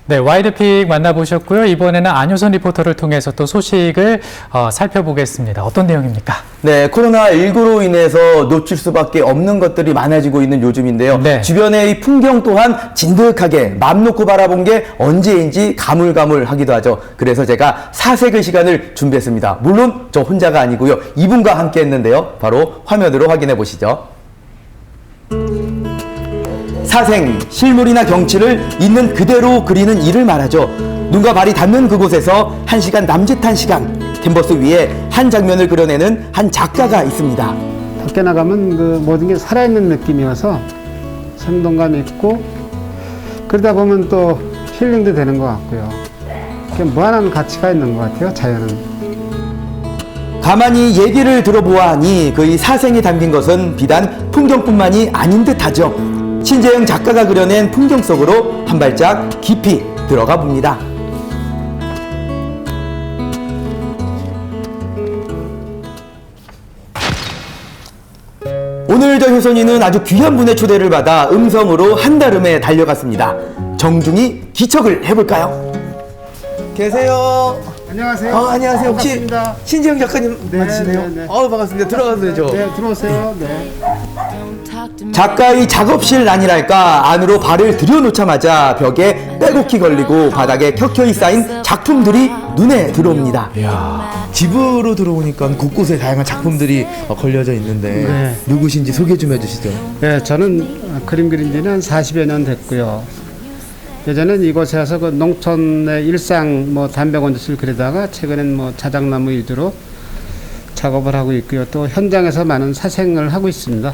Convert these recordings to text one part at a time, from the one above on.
네, 와이드픽 만나보셨고요. 이번에는 안효선 리포터를 통해서 또 소식을 살펴보겠습니다. 어떤 내용입니까? 네, 코로나19로 인해서 놓칠 수밖에 없는 것들이 많아지고 있는 요즘인데요. 네. 주변의 이 풍경 또한 진득하게 맘 놓고 바라본 게 언제인지 가물가물하기도 하죠. 그래서 제가 사색의 시간을 준비했습니다. 물론 저 혼자가 아니고요. 이분과 함께 했는데요. 바로 화면으로 확인해 보시죠. 사생, 실물이나 경치를 있는 그대로 그리는 일을 말하죠. 눈과 발이 닿는 그곳에서 1시간 남짓한 시간, 캔버스 위에 한 장면을 그려내는 한 작가가 있습니다. 밖에 나가면 그 모든 게 살아있는 느낌이어서 생동감 있고, 그러다 보면 또 힐링도 되는 것 같고요. 무한한 가치가 있는 것 같아요, 자연은. 가만히 얘기를 들어보아하니 그의 사생이 담긴 것은 비단 풍경뿐만이 아닌 듯하죠. 신재영 작가가 그려낸 풍경 속으로 한 발짝 깊이 들어가 봅니다. 오늘 저 효선이는 아주 귀한 분의 초대를 받아 음성으로 한달음에 달려갔습니다. 정중히 기척을 해볼까요? 계세요. 안녕하세요. 안녕하세요. 혹시 반갑습니다. 신재영 작가님 네, 맞으시네요? 네, 네. 반갑습니다. 들어가도 되죠? 네, 들어오세요. 네. 작가의 작업실 안이랄까 안으로 발을 들여놓자마자 벽에 빼곡히 걸리고 바닥에 켜켜이 쌓인 작품들이 눈에 들어옵니다. 이야, 집으로 들어오니까 곳곳에 다양한 작품들이 걸려져 있는데 네. 누구신지 소개 좀 해주시죠. 네, 저는 그림 그린 지는 한 40여 년 됐고요. 예전엔 이곳에 와서 그 농촌의 일상 담배 건조실 그리다가 최근엔 자작나무 위주로 작업을 하고 있고요. 또 현장에서 많은 사생을 하고 있습니다.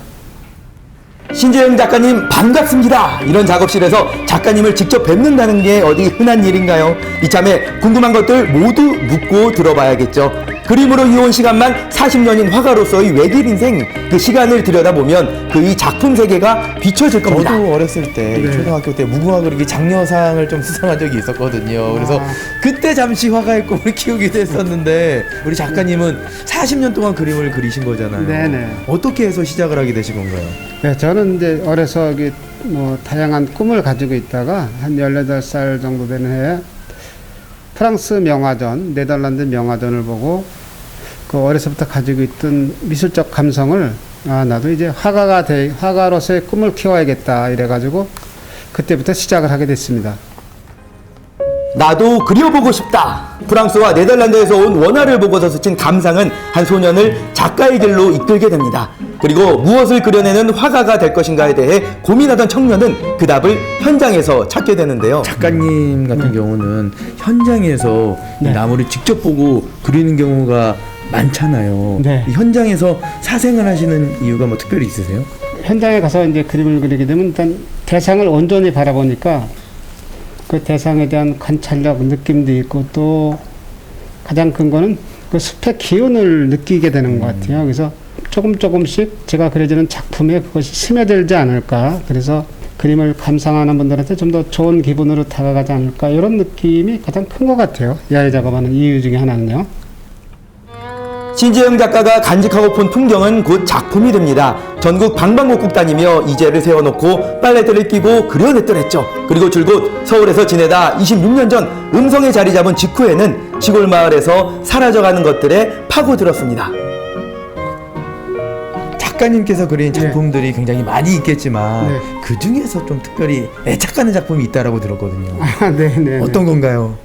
신재영 작가님 반갑습니다. 이런 작업실에서 작가님을 직접 뵙는다는 게 어디 흔한 일인가요? 이참에 궁금한 것들 모두 묻고 들어봐야겠죠. 그림으로 이어온 시간만 40년인 화가로서의 외길 인생, 그 시간을 들여다보면 그의 작품 세계가 비춰질 겁니다. 저도 어렸을 때 네. 초등학교 때 무궁화 그리기 장려상을 좀 수상한 적이 있었거든요. 그래서 그때 잠시 화가의 꿈을 키우기도 했었는데 우리 작가님은 40년 동안 그림을 그리신 거잖아요. 네네. 어떻게 해서 시작을 하게 되신 건가요? 네, 저는 이제 어려서 다양한 꿈을 가지고 있다가 한 18살 정도 되는 해에 프랑스 명화전, 네덜란드 명화전을 보고 그 어려서부터 가지고 있던 미술적 감성을 나도 이제 화가로서의 꿈을 키워야겠다 이래가지고 그때부터 시작을 하게 됐습니다. 나도 그려보고 싶다. 프랑스와 네덜란드에서 온 원화를 보고서 스친 감상은 한 소년을 작가의 길로 이끌게 됩니다. 그리고 무엇을 그려내는 화가가 될 것인가에 대해 고민하던 청년은 그 답을 현장에서 찾게 되는데요. 작가님 같은 경우는 현장에서 이 네. 나무를 직접 보고 그리는 경우가 많잖아요. 네. 이 현장에서 사생을 하시는 이유가 뭐 특별히 있으세요? 현장에 가서 이제 그림을 그리게 되면 일단 대상을 온전히 바라보니까 그 대상에 대한 관찰력, 느낌도 있고 또 가장 큰 거는 그 숲의 기운을 느끼게 되는 것 같아요. 그래서 조금씩 제가 그려지는 작품에 그것이 스며들지 않을까. 그래서 그림을 감상하는 분들한테 좀 더 좋은 기분으로 다가가지 않을까. 이런 느낌이 가장 큰 것 같아요. 야외 작업하는 이유 중에 하나는요. 신재영 작가가 간직하고 본 풍경은 곧 작품이 됩니다. 전국 방방곡곡 다니며 이제를 세워놓고 빨래대를 끼고 그려냈더랬죠. 그리고 줄곧 서울에서 지내다 26년 전 음성에 자리 잡은 직후에는 시골 마을에서 사라져가는 것들에 파고들었습니다. 작가님께서 그린 작품들이 굉장히 많이 있겠지만 네. 그 중에서 좀 특별히 애착가는 작품이 있다라고 들었거든요. 네네. 어떤 건가요?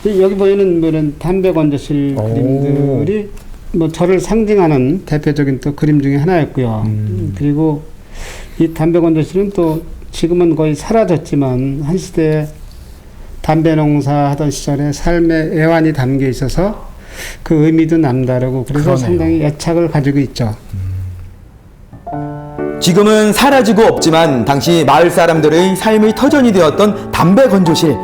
여기 보이는 담배 건조실 그림들이 저를 상징하는 대표적인 또 그림 중에 하나였고요. 그리고 이 담배 건조실은 또 지금은 거의 사라졌지만 한 시대에 담배 농사하던 시절에 삶의 애환이 담겨 있어서 그 의미도 남다르고 그래서 그러네요. 상당히 애착을 가지고 있죠. 지금은 사라지고 없지만 당시 마을 사람들의 삶의 터전이 되었던 담배 건조실.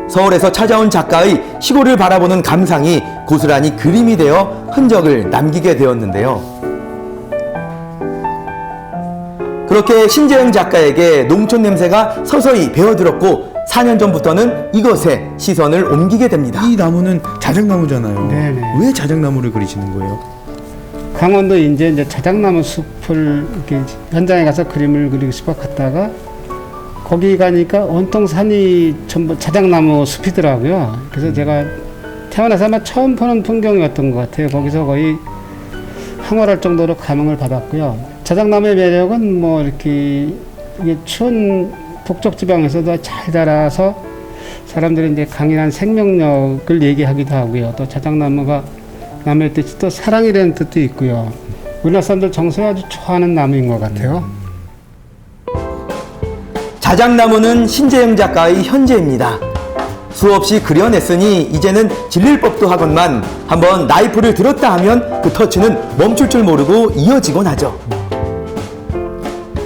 서울에서 찾아온 작가의 시골을 바라보는 감상이 고스란히 그림이 되어 흔적을 남기게 되었는데요. 그렇게 신재영 작가에게 농촌 냄새가 서서히 배어들었고 4년 전부터는 이것에 시선을 옮기게 됩니다. 이 나무는 자작나무잖아요. 네네. 왜 자작나무를 그리시는 거예요? 강원도 이제 자작나무 숲을 이렇게 현장에 가서 그림을 그리고 싶어 갔다가 거기 가니까 온통 산이 전부 자작나무 숲이더라고요. 그래서 제가 태어나서 아마 처음 보는 풍경이었던 것 같아요. 거기서 거의 황홀할 정도로 감흥을 받았고요. 자작나무의 매력은 뭐 이렇게 이게 추운 북쪽 지방에서도 잘 자라서 사람들이 이제 강인한 생명력을 얘기하기도 하고요. 또 자작나무가 나무의 뜻이 또 사랑이라는 뜻도 있고요. 우리나라 사람들 정서에 아주 좋아하는 나무인 것 같아요. 자작나무는 신재영 작가의 현재입니다. 수없이 그려냈으니 이제는 질릴 법도 하건만 한번 나이프를 들었다 하면 그 터치는 멈출 줄 모르고 이어지곤 하죠.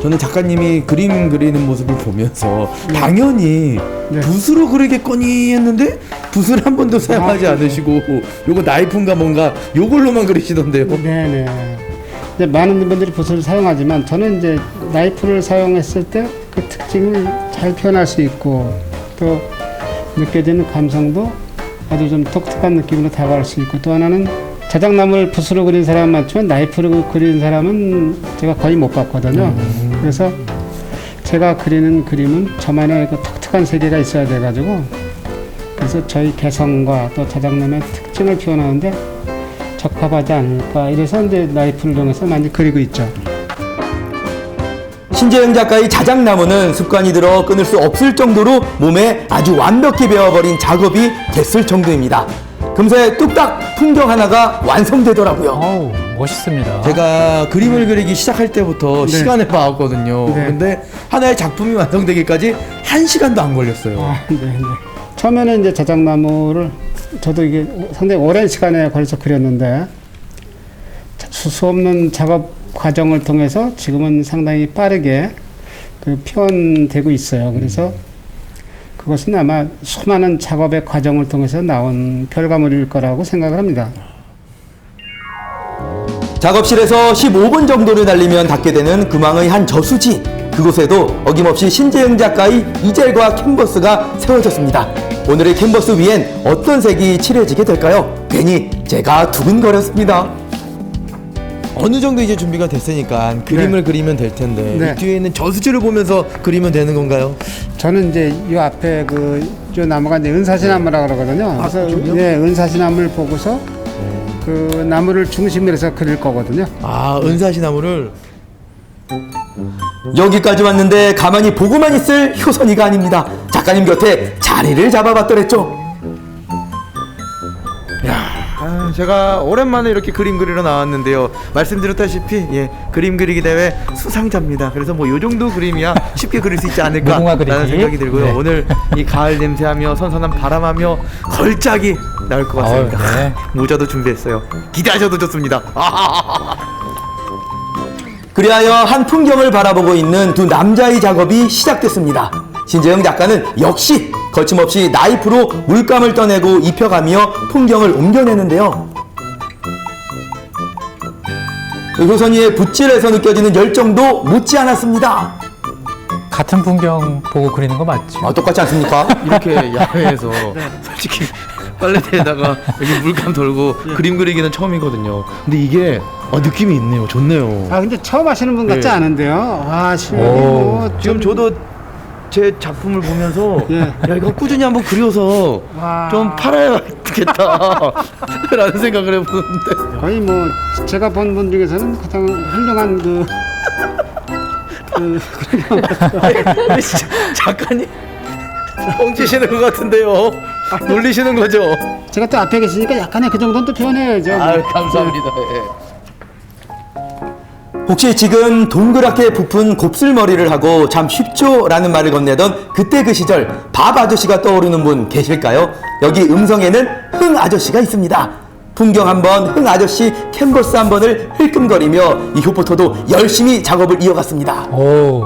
저는 작가님이 그림 그리는 모습을 보면서 당연히 붓으로 그리겠거니 했는데 붓을 한 번도 사용하지 않으시고 요거 나이프인가 뭔가 요걸로만 그리시던데요. 네네. 이제 많은 분들이 붓을 사용하지만 저는 이제 나이프를 사용했을 때 그 특징을 잘 표현할 수 있고 또 느껴지는 감성도 아주 좀 독특한 느낌으로 다가갈 수 있고 또 하나는 자작나무를 붓으로 그린 사람은 많지만 나이프로 그리는 사람은 제가 거의 못 봤거든요. 그래서 제가 그리는 그림은 저만의 그 독특한 세계가 있어야 돼가지고 그래서 저희 개성과 또 자작나무의 특징을 표현하는데 적합하지 않을까 이래서 이제 나이프를 이용해서 많이 그리고 있죠. 신재영 작가의 자작나무는 습관이 들어 끊을 수 없을 정도로 몸에 아주 완벽히 배워버린 작업이 됐을 정도입니다. 금세 뚝딱 풍경 하나가 완성되더라고요. 어우, 멋있습니다. 제가 그림을 그리기 시작할 때부터 시간을 봐왔거든요. 네. 근데 하나의 작품이 완성되기까지 1시간도 안 걸렸어요. 아, 네. 처음에는 이제 자작나무를 저도 이게 상당히 오랜 시간에 걸려서 그렸는데 수수 없는 작업 과정을 통해서 지금은 상당히 빠르게 그 표현되고 있어요. 그래서 그것은 아마 수많은 작업의 과정을 통해서 나온 결과물일 거라고 생각을 합니다. 작업실에서 15분 정도를 달리면 닿게 되는 금왕의 한 저수지. 그곳에도 어김없이 신재영 작가의 이젤과 캔버스가 세워졌습니다. 오늘의 캔버스 위엔 어떤 색이 칠해지게 될까요? 괜히 제가 두근거렸습니다. 어느 정도 이제 준비가 됐으니까 그림을 그리면 될 텐데 네. 이 뒤에 있는 저수지를 보면서 그리면 되는 건가요? 저는 이제 이 앞에 저 나무가 이제 은사시나무라 그러거든요. 그래서 네, 은사시나무를 보고서 그 나무를 중심으로 해서 그릴 거거든요. 아, 은사시나무를 여기까지 왔는데 가만히 보고만 있을 효선이가 아닙니다. 작가님 곁에 자리를 잡아봤더랬죠. 제가 오랜만에 이렇게 그림 그리러 나왔는데요. 말씀드렸다시피 그림 그리기 대회 수상자입니다. 그래서 뭐 요 정도 그림이야 쉽게 그릴 수 있지 무궁화 않을까라는 그리기. 생각이 들고요. 네. 오늘 이 가을 냄새하며 선선한 바람하며 걸작이 나올 것 같습니다. 네. 모자도 준비했어요. 기대하셔도 좋습니다. 그리하여 한 풍경을 바라보고 있는 두 남자의 작업이 시작됐습니다. 신재영 작가는 역시 거침없이 나이프로 물감을 떠내고 입혀가며 풍경을 옮겨내는데요. 효선이의 붓질에서 느껴지는 열정도 묻지 않았습니다. 같은 풍경 보고 그리는 거 맞죠? 똑같지 않습니까? 이렇게 야외에서 솔직히 빨래대에다가 여기 물감 돌고 그림 그리기는 처음이거든요. 근데 이게 느낌이 있네요. 좋네요. 아 근데 처음 하시는 분 같지 네. 않은데요. 아 실력이 오. 뭐 지금 저도 제 작품을 보면서 예. 야 이거 꾸준히 한번 그려서 와. 좀 팔아야겠다 라는 생각을 해보는데 거의 뭐 제가 본 분 중에서는 가장 훌륭한 근데 진짜 작가님 뻥치시는 것 같은데요. 놀리시는 거죠? 제가 또 앞에 계시니까 약간의 그 정도는 또 표현해야죠. 아유 감사합니다. 예. 혹시 지금 동그랗게 부푼 곱슬머리를 하고 참 쉽죠? 라는 말을 건네던 그때 그 시절 밥 아저씨가 떠오르는 분 계실까요? 여기 음성에는 흥 아저씨가 있습니다. 풍경 한 번, 흥 아저씨 캔버스 한 번을 흘끔거리며 이 효포터도 열심히 작업을 이어갔습니다. 오,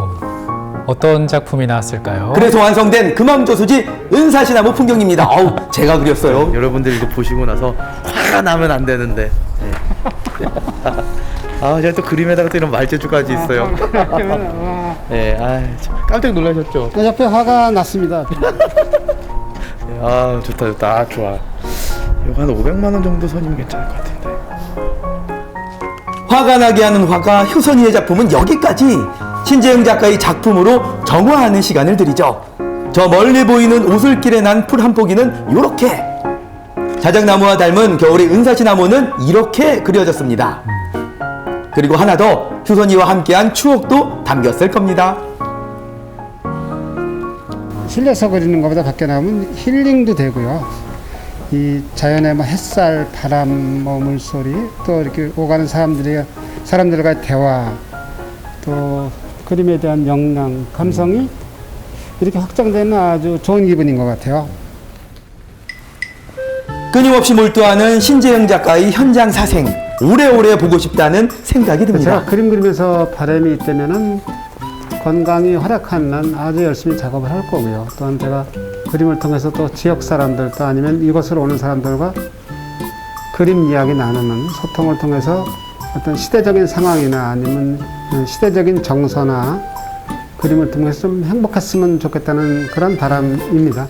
어떤 작품이 나왔을까요? 그래서 완성된 금왕저수지 은사시나무 풍경입니다. 어우, 제가 그렸어요. 여러분들 이거 보시고 나서 화가 나면 안 되는데. 네. 아, 제가 또 그림에다가 또 이런 말재주까지 있어요. 와. 네, 깜짝 놀라셨죠? 옆에 화가 났습니다. 아, 좋다. 아, 좋아. 이거 한 500만 원 정도 선이면 괜찮을 것 같은데. 화가 나게 하는 화가 효선이의 작품은 여기까지. 신재영 작가의 작품으로 정화하는 시간을 드리죠. 저 멀리 보이는 오솔길에 난 풀 한 포기는 이렇게, 자작나무와 닮은 겨울의 은사시나무는 이렇게 그려졌습니다. 그리고 하나 더, 효선이와 함께한 추억도 담겼을 겁니다. 실내에서 그리는 것보다 밖에 나오면 힐링도 되고요. 이 자연의 뭐 햇살, 바람, 뭐 물소리, 또 이렇게 오가는 사람들과의 대화, 또 그림에 대한 영향, 감성이 이렇게 확장되는 아주 좋은 기분인 것 같아요. 끊임없이 몰두하는 신재영 작가의 현장 사생, 오래오래 보고 싶다는 생각이 듭니다. 제가 그림 그리면서 바람이 있다면은 건강이 허락한 한 아주 열심히 작업을 할 거고요. 또한 제가 그림을 통해서 또 지역 사람들, 또 아니면 이곳으로 오는 사람들과 그림 이야기 나누는 소통을 통해서 어떤 시대적인 상황이나 아니면 시대적인 정서나 그림을 통해서 좀 행복했으면 좋겠다는 그런 바람입니다.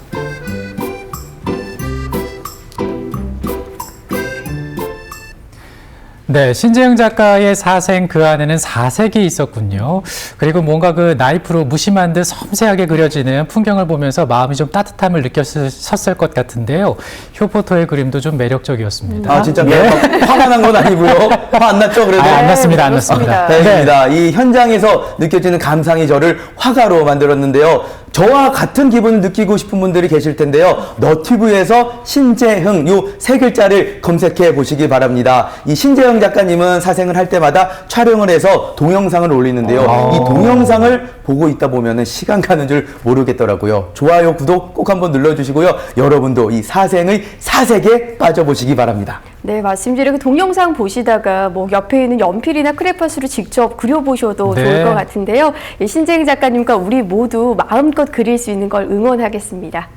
네, 신재영 작가의 사생 그 안에는 사색이 있었군요. 그리고 뭔가 그 나이프로 무심한 듯 섬세하게 그려지는 풍경을 보면서 마음이 좀 따뜻함을 느꼈을 것 같은데요. 효포토의 그림도 좀 매력적이었습니다. 아, 진짜 네. 화가 난 건 아니고요. 화 안 났죠, 그래도? 안 났습니다, 안 그렇습니다. 났습니다. 다행입니다. 이 현장에서 느껴지는 감상이 저를 화가로 만들었는데요. 저와 같은 기분을 느끼고 싶은 분들이 계실 텐데요. 너튜브에서 신재흥 요 세 글자를 검색해 보시기 바랍니다. 이 신재흥 작가님은 사생을 할 때마다 촬영을 해서 동영상을 올리는데요. 이 동영상을 보고 있다 보면은 시간 가는 줄 모르겠더라고요. 좋아요, 구독 꼭 한번 눌러주시고요. 여러분도 이 사생의 사색에 빠져보시기 바랍니다. 네, 맞습니다. 이렇게 동영상 보시다가 뭐 옆에 있는 연필이나 크레파스로 직접 그려보셔도 네. 좋을 것 같은데요. 예, 신재영 작가님과 우리 모두 마음껏 그릴 수 있는 걸 응원하겠습니다.